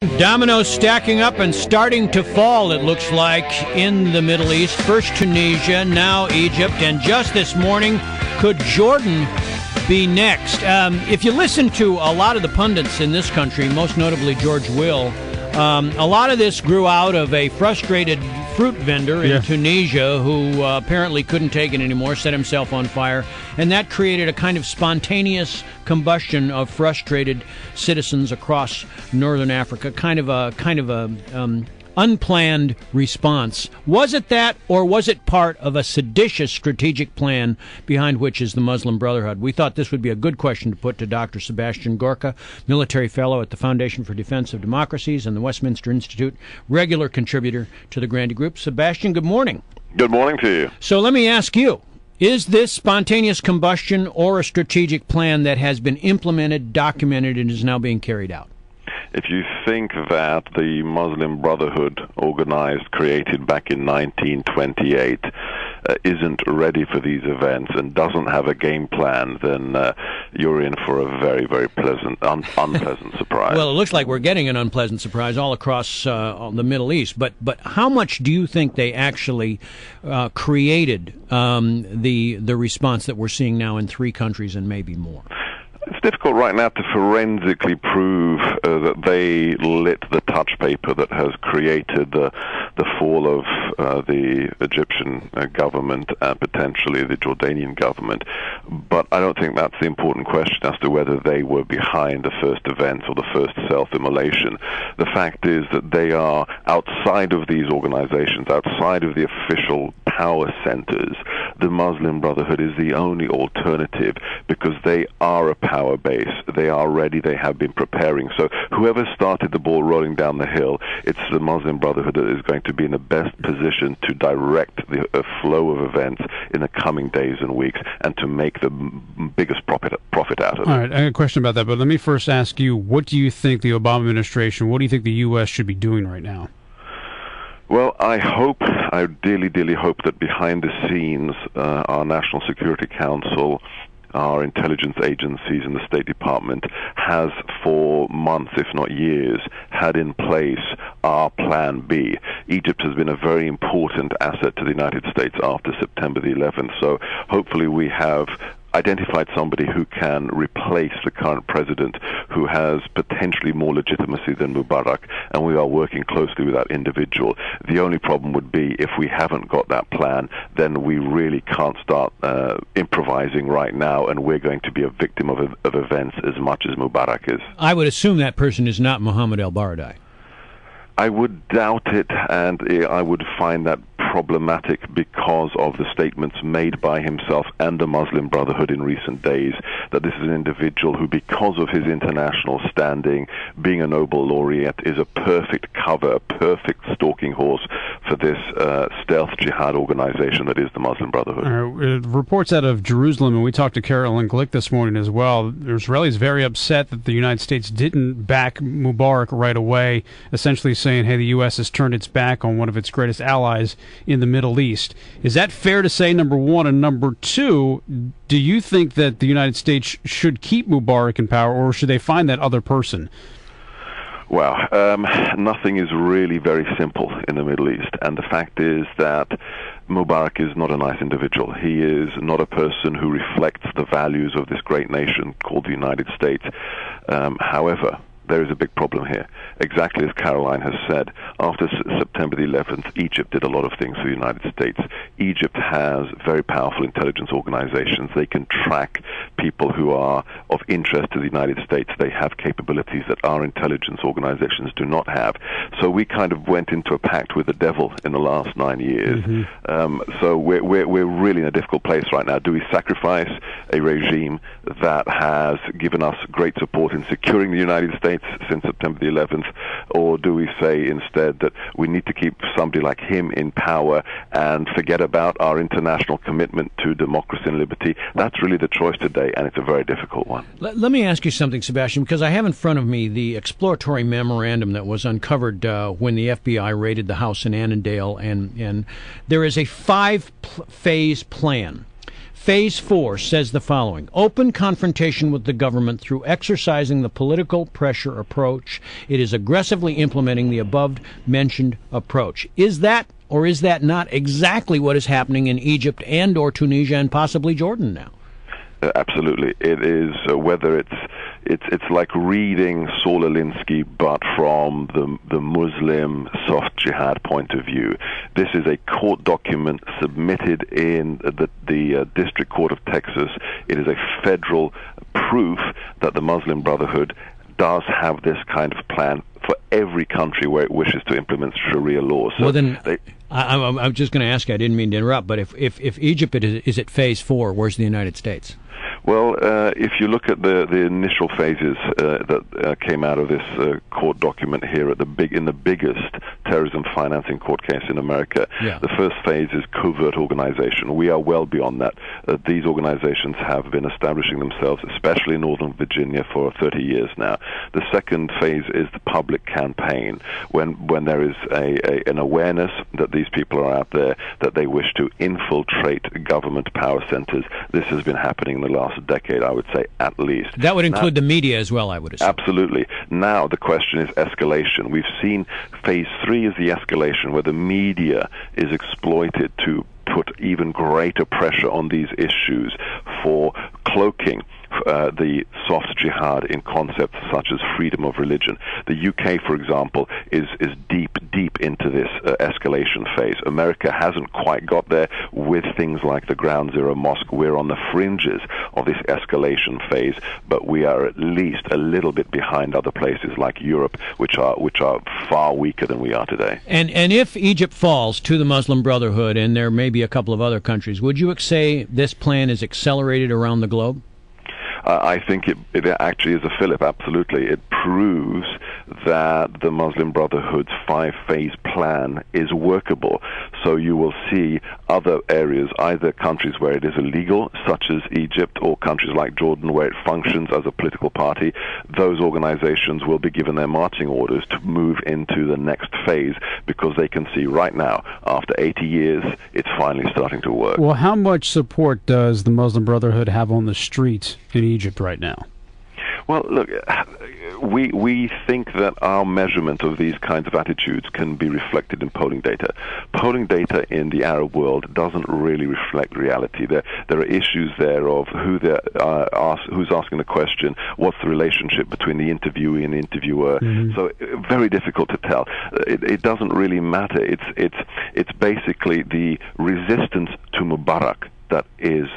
Dominoes stacking up and starting to fall, it looks like, in the Middle East. First Tunisia, now Egypt, and just this morning, could Jordan be next? If you listen to a lot of the pundits in this country, most notably George Will, a lot of this grew out of a frustrated fruit vendor in Tunisia who apparently couldn't take it anymore, set himself on fire, and that created a kind of spontaneous combustion of frustrated citizens across northern Africa, kind of a unplanned response. Was it that, or was it part of a seditious strategic plan behind which is the Muslim Brotherhood? We thought this would be a good question to put to Dr. Sebastian Gorka, military fellow at the Foundation for Defense of Democracies and the Westminster Institute, regular contributor to the Grandy Group. Sebastian, good morning. Good morning to you. So let me ask you, is this spontaneous combustion or a strategic plan that has been implemented, documented, and is now being carried out? If you think that the Muslim Brotherhood, organized, created back in 1928, isn't ready for these events and doesn't have a game plan, then you're in for a very, very unpleasant surprise. Well, it looks like we're getting an unpleasant surprise all across the Middle East. But how much do you think they actually created the response that we're seeing now in 3 countries and maybe more? It's difficult right now to forensically prove that they lit the touch paper that has created the fall of the Egyptian government and potentially the Jordanian government. But I don't think that's the important question as to whether they were behind the first events or the first self-immolation. The fact is that they are outside of these organizations, outside of the official power centers. The Muslim Brotherhood is the only alternative because they are a power base. They are ready. They have been preparing. So whoever started the ball rolling down the hill, it's the Muslim Brotherhood that is going to be in the best position to direct the flow of events in the coming days and weeks and to make the biggest profit out of it. All right, I have a question about that, but let me first ask you, what do you think the Obama administration, what do you think the U.S. should be doing right now? Well, I dearly hope that behind the scenes, our National Security Council, our intelligence agencies and the State Department has for months, if not years, had in place our Plan B. Egypt has been a very important asset to the United States after September the 11th, so hopefully we have identified somebody who can replace the current president who has potentially more legitimacy than Mubarak, and we are working closely with that individual. The only problem would be if we haven't got that plan, then we really can't start improvising right now, and we're going to be a victim of events as much as Mubarak is. I would assume that person is not Mohammed al-Baradei. I would doubt it, and I would find that problematic because of the statements made by himself and the Muslim Brotherhood in recent days, that this is an individual who, because of his international standing, being a Nobel laureate, is a perfect cover, a perfect stalking horse for this stealth jihad organization that is the Muslim Brotherhood. Reports out of Jerusalem, and we talked to Carolyn Glick this morning as well, the Israelis very upset that the United States didn't back Mubarak right away, essentially saying, hey, the U.S. has turned its back on one of its greatest allies in the Middle East. Is that fair to say, number one? And number two, do you think that the United States should keep Mubarak in power, or should they find that other person? Well, nothing is really very simple in the Middle East, and the fact is that Mubarak is not a nice individual. He is not a person who reflects the values of this great nation called the United States. However, there is a big problem here. Exactly as Caroline has said, after September the 11th, Egypt did a lot of things for the United States. Egypt has very powerful intelligence organizations. They can track people who are of interest to the United States. They have capabilities that our intelligence organizations do not have. So we kind of went into a pact with the devil in the last 9 years. So we're really in a difficult place right now. Do we sacrifice a regime that has given us great support in securing the United States since September the 11th, or do we say instead that we need to keep somebody like him in power and forget about our international commitment to democracy and liberty? That's really the choice today, and it's a very difficult one. Let me ask you something, Sebastian, because I have in front of me the exploratory memorandum that was uncovered when the FBI raided the house in Annandale, and there is a 5-phase plan. Phase 4 says the following: open confrontation with the government through exercising the political pressure approach. It is aggressively implementing the above-mentioned approach. Is that, or is that not exactly what is happening in Egypt and or Tunisia and possibly Jordan now? Absolutely. It is, whether it's like reading Saul Alinsky, but from the Muslim soft jihad point of view. This is a court document submitted in the District Court of Texas. It is a federal proof that the Muslim Brotherhood does have this kind of plan for every country where it wishes to implement Sharia law. So well, then, I'm just going to ask you, I didn't mean to interrupt, but if Egypt is at Phase 4, where's the United States? Well, if you look at the initial phases that came out of this court document here in the biggest terrorism financing court case in America, the first phase is covert organization. We are well beyond that. These organizations have been establishing themselves, especially in Northern Virginia, for 30 years now. The second phase is the public campaign, when there is an awareness that these people are out there, that they wish to infiltrate government power centers. This has been happening in the last decade, I would say, at least. That would include the media as well, I would assume. Absolutely. Now the question is escalation. We've seen Phase 3 is the escalation, where the media is exploited to put even greater pressure on these issues for cloaking the soft jihad in concepts such as freedom of religion. The UK, for example, is deep into this escalation phase. America hasn't quite got there with things like the Ground Zero Mosque. We're on the fringes of this escalation phase, but we are at least a little bit behind other places like Europe, which are far weaker than we are today. And if Egypt falls to the Muslim Brotherhood, and there may be a couple of other countries, would you say this plan is accelerated around the globe? I think it actually is a fillip, absolutely. It proves that the Muslim Brotherhood's 5-phase plan is workable. So you will see other areas, either countries where it is illegal, such as Egypt, or countries like Jordan, where it functions as a political party. Those organizations will be given their marching orders to move into the next phase, because they can see right now, after 80 years, it's finally starting to work. Well, how much support does the Muslim Brotherhood have on the streets in Egypt right now? Well, look, we think that our measurement of these kinds of attitudes can be reflected in polling data. Polling data in the Arab world doesn't really reflect reality. There are issues there of who's asking the question, what's the relationship between the interviewee and the interviewer. So very difficult to tell. It doesn't really matter. It's basically the resistance to Mubarak that is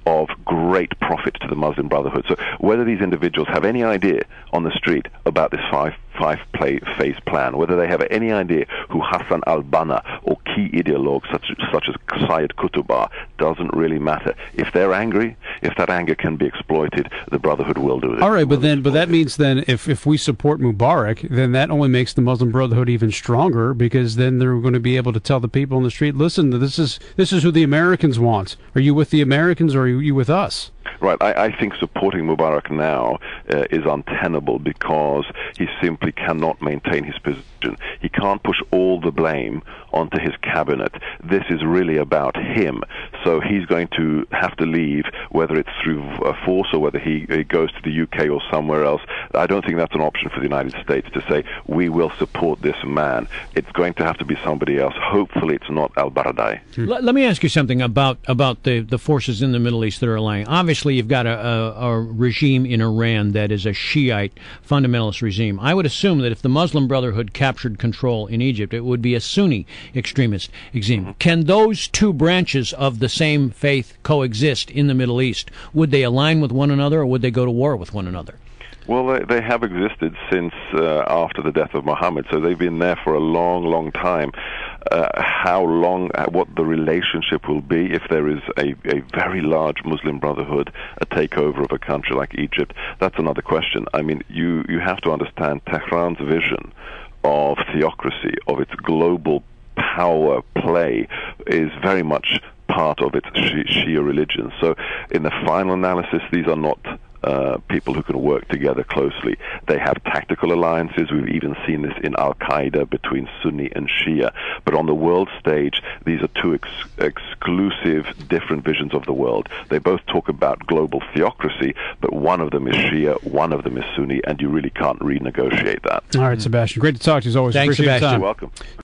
of great profit to the Muslim Brotherhood. So whether these individuals have any idea on the street about this five-phase plan, whether they have any idea who Hassan al-Banna or key ideologues such as Sayyid Qutb are, doesn't really matter. If they're angry, if that anger can be exploited, the Brotherhood will do it. All right, but that means then if we support Mubarak, then that only makes the Muslim Brotherhood even stronger, because then they're going to be able to tell the people on the street, listen, this is who the Americans want. Are you with the Americans, or are you with us? Right. I think supporting Mubarak now is untenable, because he simply cannot maintain his position. He can't push all the blame onto his cabinet. This is really about him. So he's going to have to leave, whether it's through force or whether he goes to the UK or somewhere else. I don't think that's an option for the United States to say, we will support this man. It's going to have to be somebody else. Hopefully it's not al-Baradei. Let me ask you something about the forces in the Middle East that are allying. Obviously, you've got a regime in Iran that is a Shiite fundamentalist regime. I would assume that if the Muslim Brotherhood captured control in Egypt, it would be a Sunni extremist regime. Can those two branches of the same faith coexist in the Middle East? Would they align with one another, or would they go to war with one another? Well, they have existed since after the death of Muhammad, so they've been there for a long, long time. How long, what the relationship will be if there is a very large Muslim Brotherhood, a takeover of a country like Egypt, that's another question. I mean, you have to understand Tehran's vision of theocracy, of its global power play, is very much part of its Shia religion. So in the final analysis, these are not people who can work together closely. They have tactical alliances. We've even seen this in Al-Qaeda between Sunni and Shia. But on the world stage, these are two exclusive, different visions of the world. They both talk about global theocracy, but one of them is Shia, one of them is Sunni, and you really can't renegotiate that. All right, Sebastian. Great to talk to you as always. Thanks, Appreciate Sebastian. your time. You're welcome.